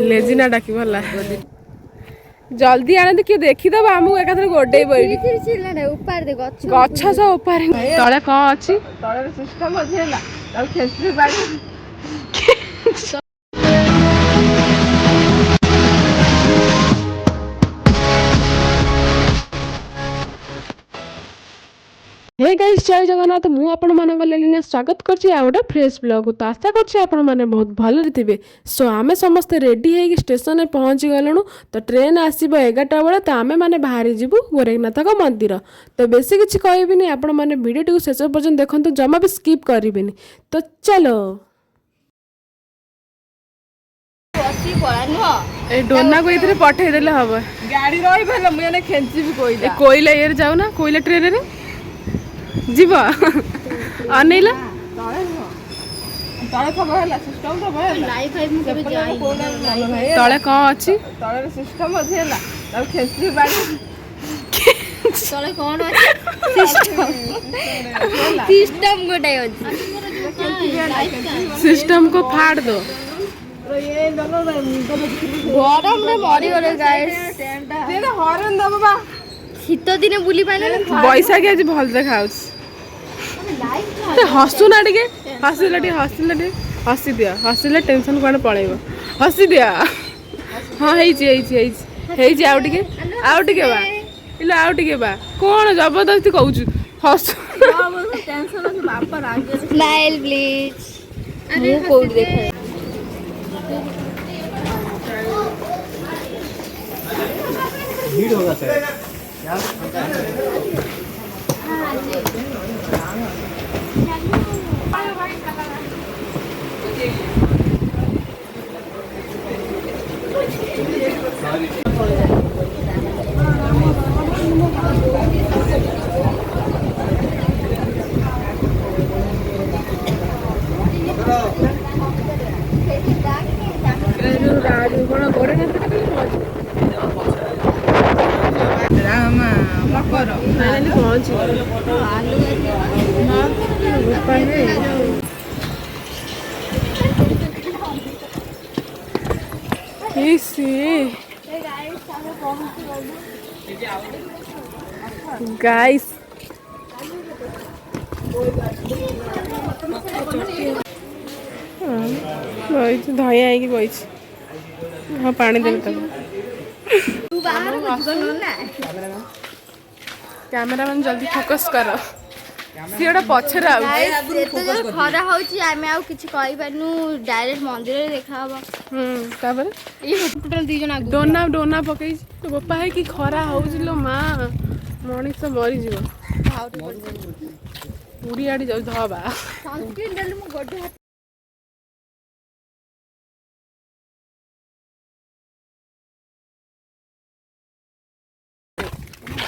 लेजिना डाकी भला जल्दी आने किए देखीदब आमको एकाथरे गोडे गछ सब उपारे तले कौन अच्छी तले सिस्टम अच्छी हे गाइस जय जगन्नाथ मु आपण मानक लेलिना स्वागत करछि आ गोटे फ्रेश ब्लॉग तो आशा करछि आपण माने बहुत भल थिबे। सो आमे समस्त रेडी हे स्टेशन में पहुंची गलनु तो ट्रेन आसीबो 11टा बेले तो आमे माने बाहरी जिबु गोरेखनाथ का मंदिर तो बेसी किछि कहबिनी आपण माने वीडियो टिकु शेष पर्यंत देखंतु जमा भी स्किप करिबेनी तो चलो ए डोना को इधर पठे देले हबो गाड़ी रही भेल मु एने खेंची भी कोइला कोइला ये जाऊ ना कोइला ट्रेन रे जीव अनेला तले खबर हला सिस्टम तो भल लाइफ मु केबे जाई तले को अछि तले सिस्टम अछि हला तब खेसी बाड़ी तले कोन अछि सिस्टम गोटे अछि सिस्टम को फाड़ दो ये दोनों गरम रे मरी गले गाइस दे हॉर्न दबा बा शीत दिन बुली पाइले बैसाखी आज भल देखाउछ हसु ना टिके हसी दिया हसिले टेंशन कोन पळेबो हसी दिया हां हेई आउ टिके बा इलो आउ टिके बा कोन जबरदस्ती कहउछ हस टेंशन अछि बापा रागे स्माइल प्लीज मु कोड देखै भीड़ होगा सर क्या गाइस धैया है कि हाँ पानी दे कैमरा मैन जल्दी फोकस कर सी गोटे पछरे खरा होची आमे आउ किछि कहि पानु डायरेक्ट मंदिर रे देखा हबो तापर ई टोटल दी जना डोना पकई तो गोपा है कि खरा होची लो मां मणिष मरी जीव उड़ी आड़ी जाउ धबा सनस्क्रीन देले मु गोडे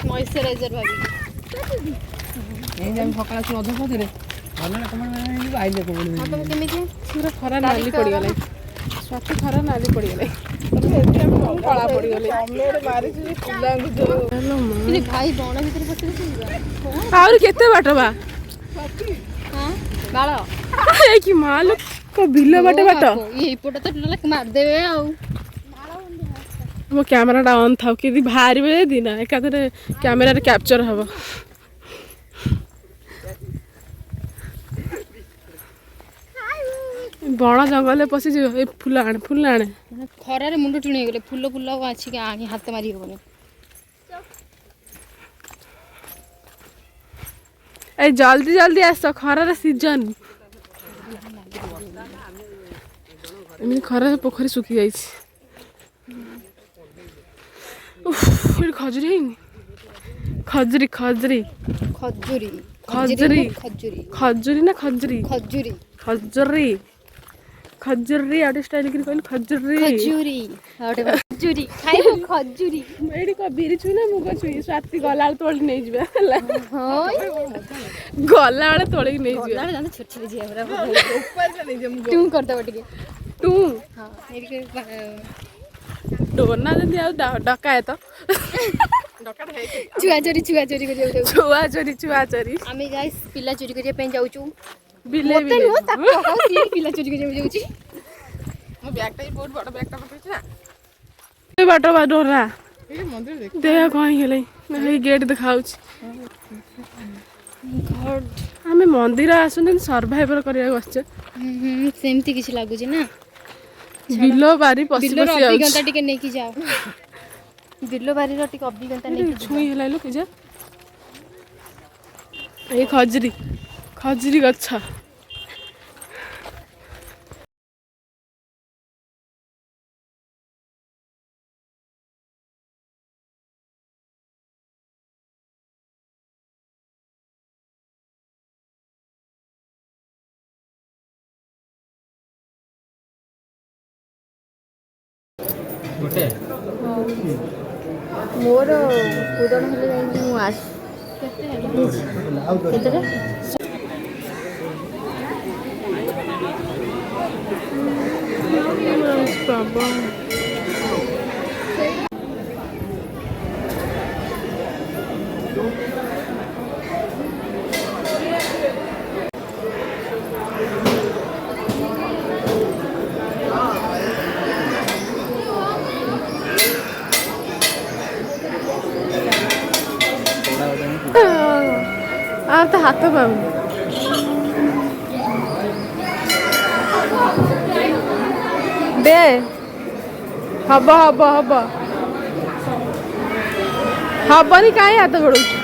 मॉइस्चराइजर भाभी ए हम सकाळ छु अध पदरे भले कमेंट में आइले को बोली हां तो केमिति पूरा खरा नाली पड़ी गेलै स्वाति खरा नाली पड़ी गेलै एते हम कला पड़ी गेलै हमरे मारी छी पुलांग जो इने भाई बण भीतर पछे और केते बाट बा हां बाळो ए कि माल को बिलो बाटे बाट ये पोटा तो टोटल मार देबे आ मो कैमराटा ऑन था कि बाहर दिन एकाधरे कैमेरा कैप्चर हम बण जंगल पशि फूल आने खरार मुंड टुणी गले फूल फूल अच्छी आनी हाथ मारी हेबनी ए जल्दी जल्दी आस खरार सीजन खरा पोखरी सुखी जाइए खजुरी खजुरी खजुरी खजुरी खजुरी खजुरी खजुरी ना खजुरी खजुरी खजुरी खजुरी आउट स्टाइल की कहली खजुरी खजुरी आउट खजुरी खाइबो खजुरी एडी को बिरी छु ना मुग छु स्वाति गलाल तोली नै जिबा हां गलाल तोली नै जिबा गलाल जान छोट छोट जिया बरा ऊपर से नै जे तू कर दे बटिके तू हां एडी के डोना जदी आ डकाए तो चुआ चोरी कर छुआ चोरी आमे गाइस पिला चोरी करिया पे जाउचू बिले मते नो ताको सी पिला चोरी करिया जाउची ମୋ ବ୍ୟାଗଟା ବି ବହୁତ ବଡ଼ ବ୍ୟାଗଟା ପକେଇଛି ନା ଏ ବାଟ ଡରା ଏଇ ମନ୍ଦିର ଦେଖ ଦେହ କଣ ହେଇଗଲାଣି ଏଇ ଗେଟ୍ ଦେଖାଯାଉଛି ଆମେ ମନ୍ଦିର ଆସୁନି ସର୍ଭାଇଭର କରିବାକୁ ଆସିଛେ ସେମିତି କିଛି ଲାଗୁଛି ନା ବିଲ ବାରି ପଶି ବିଲର ପଶି ଅଭିଜ୍ଞତା ଯାଉଛି ଟିକେ ନେଇକି ଯାଅ ବିଲ ବାରିର ଟିକେ ଅଭିଜ୍ଞତା ନେଇକି ଯିବ ଛୁଇଁ ହେଲାଣି ପୂଜା ଏଇ ଖଜୁରୀ ଗଛ ଗୋଟେ ମୋର ପୂରଣ ହେଲେ ଯାଇକି ମୁଁ କେତେଟା ପ୍ରବଳ ତ ହାତ ପାଉନି ଦେ ହବ ହବନି କାହିଁ ହାତ ଗୋଡଉଛୁ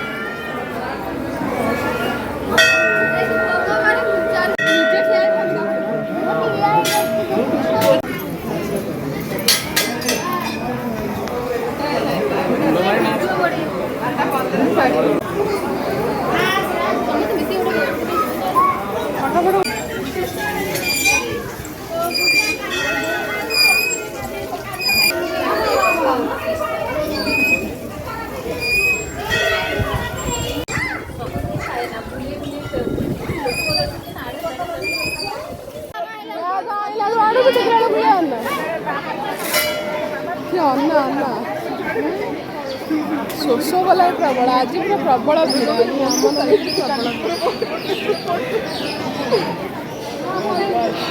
ଶୋଷ ଗଲା ପ୍ରବଳ ଆଜି ପୁରା ପ୍ରବଳ ଭିଡ଼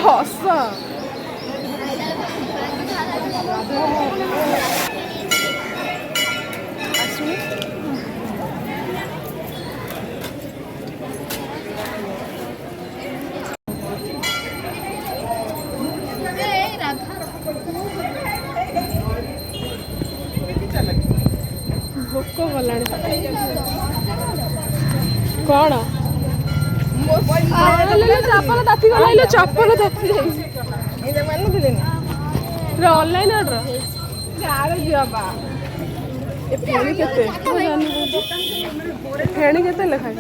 ହସ ଭୋକ ଗଲାଣି କଣ ଚପଲ ତାତି ଯାଇଛି ଅନଲାଇନ୍ ଅର୍ଡର ଫେଣି କେତେ ଲେଖା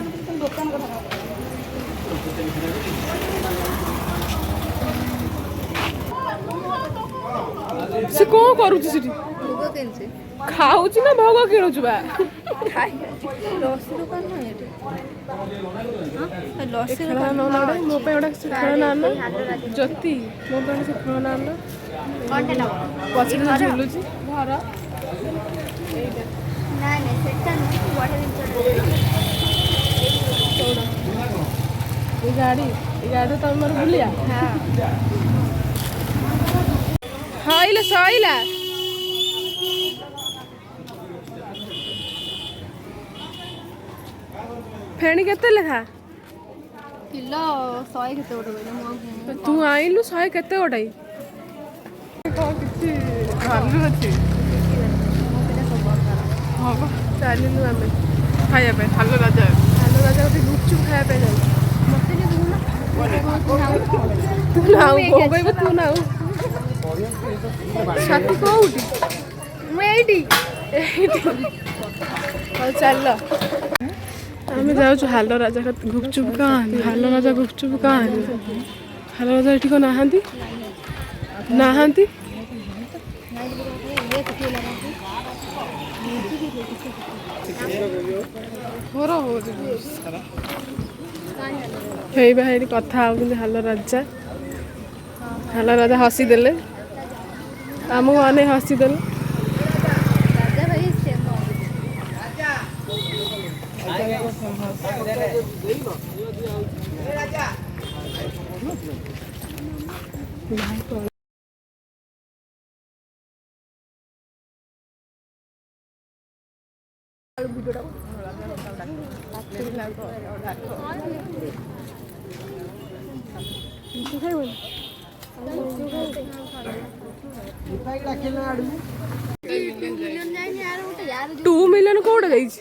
ସେ କଣ କରୁଛି ସେଠି ଖାଉଛି ନା ଭୋଗ କିଣୁଛୁ ବା ମୋ ପାଇଁ ଗୋଟେ ଖେଳନା ଆଣିଲ ଜ୍ୟୋତି ମୋ ପାଇଁ ସେ ଖେଳନା ଆଣିଲ ପଛରେ ଝୁଲୁଛି ଘର ଏ ଗାଡ଼ି ତମର ବୁଲିଆ ହଇଲା ସଇଲା ଫେଣି କେତେ ଲେଖା କିଲୋ 100 କେତେ ଗୋଟେ କହିଲେ ତୁ ଆଇଲୁ 100 କେତେ ଗୋଟାଇ କିଛି ଭାଲୁ ଅଛି ହବ ଚାଲିଲୁ ଆମେ ଖାଇବା ପାଇଁ ହାଲୋ ରାଜା ଗୋଟେ ଗୁପଚୁପ ଖାଇବା ପାଇଁ ଯାଉ ତୁ ନାଉ ବୋଉ କହିବ ତୁ ନାଉ ଛାତି କୋଉଠି ମୁଁ ଏଇଠି ହଉ ଚାଲ ଆମେ ଯାଉଛୁ ହାଲୋ ରାଜା ଗୁପଚୁପ କାହାନ୍ତି ହାଲୋ ରାଜା ଗୁପଚୁପ କାହାନ୍ତି ହାଲୋ ରାଜା ଏଠି କ'ଣ ନାହାନ୍ତି ହେଇବା ହେଇଠି କଥା ହଉଛନ୍ତି ହାଲୋ ରାଜା ହସିଦେଲେ ଆମକୁ ଅନେଇ ହସିଦେଲେ ଖାଇବନି? ଟୁ ମିଲିୟନ କୋଉଟା ଯାଇଛି?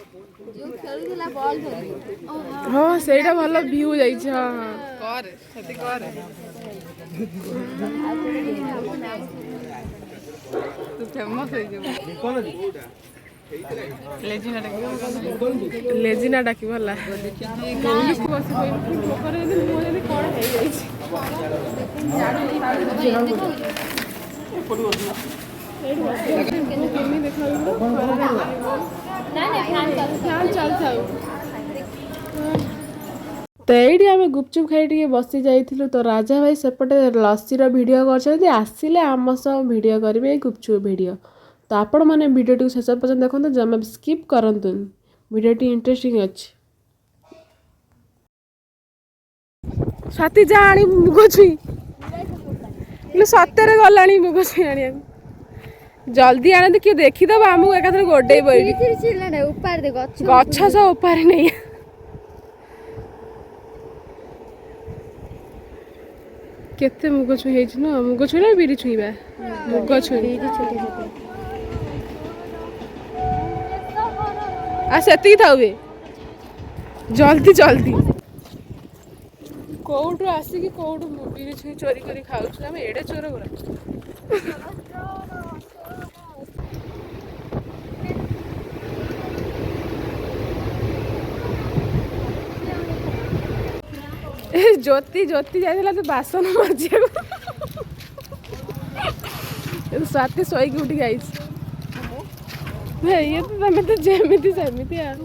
ହଁ ସେଇଟା ଭଲ ଭିଉ ଯାଇଛି। ହଁ ହଁ କରେ ସେଠି କରେ ତୁ ଫେମସ୍ ହେଇଯିବୁ। ଲେଜିନା ଡାକିବ ହେଲା। ଇଂଲିଶ ବସି କହିବି ଲୋକରେ ଯଦି ମୁଁ ଯଦି କ'ଣ ହେଇଯାଇଛି। ତ ଏଇଠି ଆମେ ଗୁପଚୁପ୍ ଖାଇ ଟିକେ ବସି ଯାଇଥିଲୁ। ତ ରାଜା ଭାଇ ସେପଟେ ଲସିର ଭିଡ଼ିଓ କରିଛନ୍ତି, ଆସିଲେ ଆମ ସହ ଭିଡ଼ିଓ କରିବେ ଏଇ ଗୁପଚୁପ୍ ଭିଡ଼ିଓ। ତ ଆପଣମାନେ ଭିଡ଼ିଓଟିକୁ ଶେଷ ପର୍ଯ୍ୟନ୍ତ ଦେଖନ୍ତୁ, ଜମା ସ୍କିପ୍ କରନ୍ତୁନି, ଭିଡ଼ିଓଟି ଇଣ୍ଟରେଷ୍ଟିଂ ଅଛି। ସ୍ୱାତି ଯା ଆଣି ମୁଗ ଛୁଇଁ, ସତରେ ଗଲାଣି ମୁଗ ଛୁଇଁ ଆଣିବାକୁ। ଜଲ୍ଦି ଆଣନ୍ତି, କିଏ ଦେଖିଦବ ଆମକୁ ଏକାଥରେ ଗୋଡେଇବ ଏଇଠି। ଗଛ ସହ ଉପାରେ ନେଇ କେତେ ମୁଗ ଛୁଇଁ ହେଇଛି ନା? ମୁଗ ଛୁଇଁ ନା ବିରି ଛୁଇଁବା? ମୁଗ ଛୁଇଁ। ସେତିକି ଥାଉ ବେ, ଜଲ୍ଦି ଜଲ୍ଦି। କୋଉଠୁ ଆସିକି କୋଉଠୁ ବିରି ଛୁଇଁ ଚୋରି କରି ଖାଉଛୁ ଆମେ, ଏଡେ ଚୋର ଗୁରା। ଜ୍ୟୋତି ଯାଇଥିଲା ତୁ ବାସନ ମାଜିବାକୁ, ସ୍ୱାତି ଶୋଇକି ଉଠିକି ଆଇଛି। ଇଏ ତ ତମେ ତ ଯେମିତି ସେମିତି ଆଉ।